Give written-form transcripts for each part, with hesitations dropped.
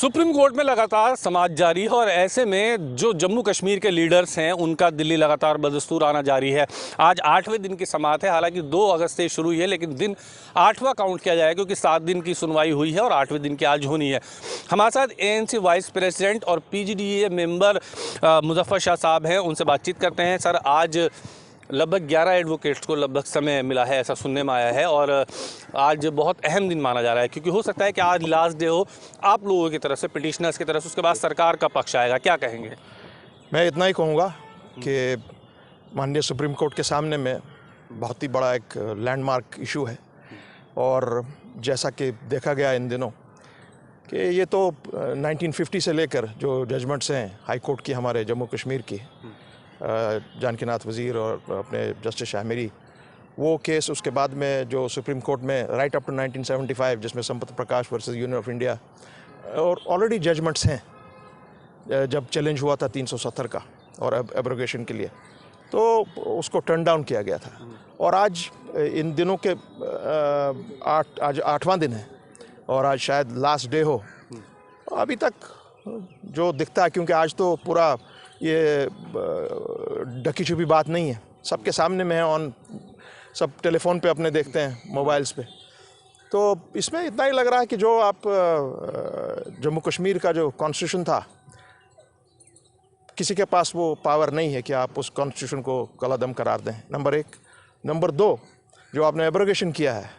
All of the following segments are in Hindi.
सुप्रीम कोर्ट में लगातार समाअत जारी है और ऐसे में जो जम्मू कश्मीर के लीडर्स हैं उनका दिल्ली लगातार बदस्तूर आना जारी है। आज 8वें दिन की समाअत है, हालांकि 2 अगस्त से शुरू हुई है, लेकिन दिन 8वां काउंट किया जाएगा क्योंकि 7 दिन की सुनवाई हुई है और 8वें दिन की आज होनी है। हमारे साथ ANC वाइस प्रेसिडेंट और PGDA मेंबर मुजफ्फर शाह साहब हैं, उनसे बातचीत करते हैं। सर, आज लगभग 11 एडवोकेट्स को लगभग समय मिला है, ऐसा सुनने में आया है, और आज बहुत अहम दिन माना जा रहा है क्योंकि हो सकता है कि आज लास्ट डे हो आप लोगों की तरफ से, पिटिशनर्स की तरफ से, उसके बाद सरकार का पक्ष आएगा। क्या कहेंगे? मैं इतना ही कहूँगा कि माननीय सुप्रीम कोर्ट के सामने में बहुत ही बड़ा एक लैंडमार्क इशू है, और जैसा कि देखा गया इन दिनों कि ये तो 1950 से लेकर जो जजमेंट्स हैं हाई कोर्ट की हमारे जम्मू कश्मीर की, जानकी नाथ वज़ीर और अपने जस्टिस शाह मीरी, वो केस, उसके बाद में जो सुप्रीम कोर्ट में राइट अप टू 1975 जिसमें संपत प्रकाश वर्सेस यूनियन ऑफ इंडिया, और ऑलरेडी जजमेंट्स हैं। जब चैलेंज हुआ था 370 का और एब्रोगेशन के लिए, तो उसको टर्न डाउन किया गया था। और आज इन दिनों के आज 8वां दिन है और आज शायद लास्ट डे हो। अभी तक जो दिखता है, क्योंकि आज तो पूरा ये ढकी छुपी बात नहीं है, सबके सामने में है, ऑन सब टेलीफोन पे अपने देखते हैं, मोबाइल्स पे, तो इसमें इतना ही लग रहा है कि जो आप जम्मू कश्मीर का जो कॉन्स्टिट्यूशन था, किसी के पास वो पावर नहीं है कि आप उस कॉन्स्टिट्यूशन को कलादम करार दें, नंबर 1। नंबर 2, जो आपने एब्रोगेशन किया है,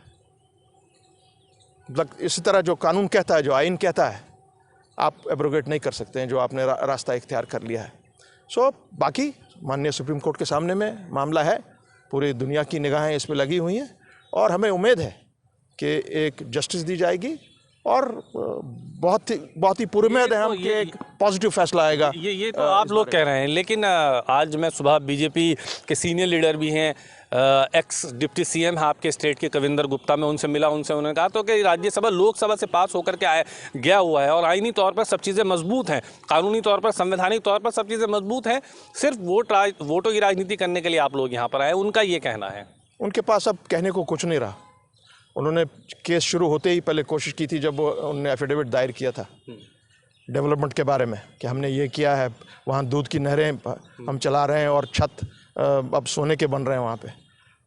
मतलब इसी तरह जो कानून कहता है, जो आइन कहता है, आप एब्रोगेट नहीं कर सकते हैं जो आपने रास्ता इख्तियार कर लिया है। बाकी माननीय सुप्रीम कोर्ट के सामने में मामला है, पूरी दुनिया की निगाहें इस पर लगी हुई हैं, और हमें उम्मीद है कि एक जस्टिस दी जाएगी, और बहुत ही पूरी उम्मीद है हम कि एक पॉजिटिव फैसला आएगा। ये तो आप लोग कह रहे हैं, लेकिन आज मैं सुबह BJP के सीनियर लीडर भी हैं, एक्स डिप्टी CM है आपके स्टेट के कविंदर गुप्ता, में उनसे मिला, उन्होंने कहा तो कि राज्यसभा लोकसभा से पास होकर के गया हुआ है और आईनी तौर पर सब चीज़ें मजबूत हैं, कानूनी तौर पर, संवैधानिक तौर पर सब चीज़ें मजबूत हैं, सिर्फ वोटों की राजनीति करने के लिए आप लोग यहाँ पर आए, उनका ये कहना है। उनके पास अब कहने को कुछ नहीं रहा। उन्होंने केस शुरू होते ही पहले कोशिश की थी, जब उन्होंने एफिडेविट दायर किया था डेवलपमेंट के बारे में कि हमने ये किया है, वहाँ दूध की नहरें हम चला रहे हैं और छत अब सोने के बन रहे हैं वहाँ पे,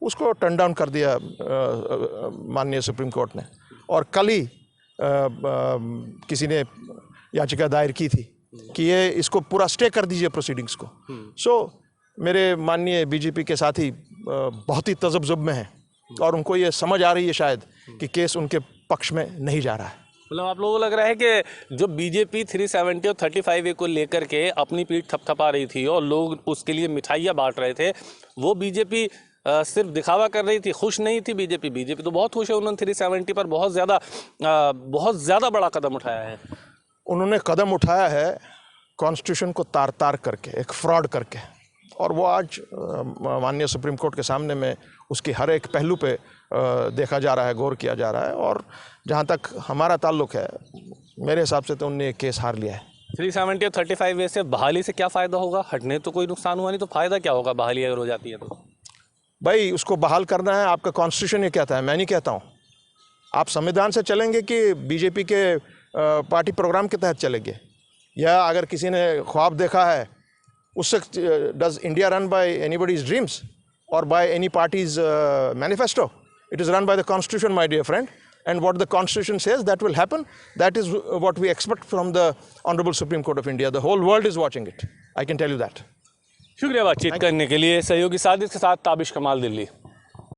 उसको टर्न डाउन कर दिया माननीय सुप्रीम कोर्ट ने। और कल ही किसी ने याचिका दायर की थी कि ये इसको पूरा स्टे कर दीजिए प्रोसीडिंग्स को। मेरे माननीय BJP के साथी बहुत ही तजब्जुब में हैं, और उनको ये समझ आ रही है शायद कि केस उनके पक्ष में नहीं जा रहा है। मतलब आप लोगों को लग रहा है कि जो BJP 370 और 35A को लेकर के अपनी पीठ थपथपा रही थी और लोग उसके लिए मिठाइयाँ बांट रहे थे, वो BJP सिर्फ दिखावा कर रही थी, खुश नहीं थी BJP तो बहुत खुश है। उन्होंने 370 पर बहुत ज़्यादा बड़ा कदम उठाया है। उन्होंने कदम उठाया है कॉन्स्टिट्यूशन को तार तार करके, एक फ्रॉड करके, और वो आज माननीय सुप्रीम कोर्ट के सामने में उसकी हर एक पहलू पे देखा जा रहा है, गौर किया जा रहा है। और जहाँ तक हमारा ताल्लुक़ है, मेरे हिसाब से तो उनने केस हार लिया है। 370 और 35A से बहाली से क्या फ़ायदा होगा? हटने तो कोई नुकसान हुआ नहीं, तो फ़ायदा क्या होगा बहाली अगर हो जाती है तो? भाई, उसको बहाल करना है, आपका कॉन्स्टिट्यूशन ये कहता है, मैं नहीं कहता हूँ। आप संविधान से चलेंगे कि BJP के पार्टी प्रोग्राम के तहत चलेंगे, या अगर किसी ने ख्वाब देखा है उससे, does India run by anybody's dreams और by any parties manifesto? It is run by the constitution, my dear friend, and what the constitution says, that will happen. That is what we expect from the honorable Supreme Court of India. The whole world is watching it, I can tell you that. शुक्रिया बातचीत करने के लिए। सहयोगी सादिक के साथ ताबिश कमाल, दिल्ली।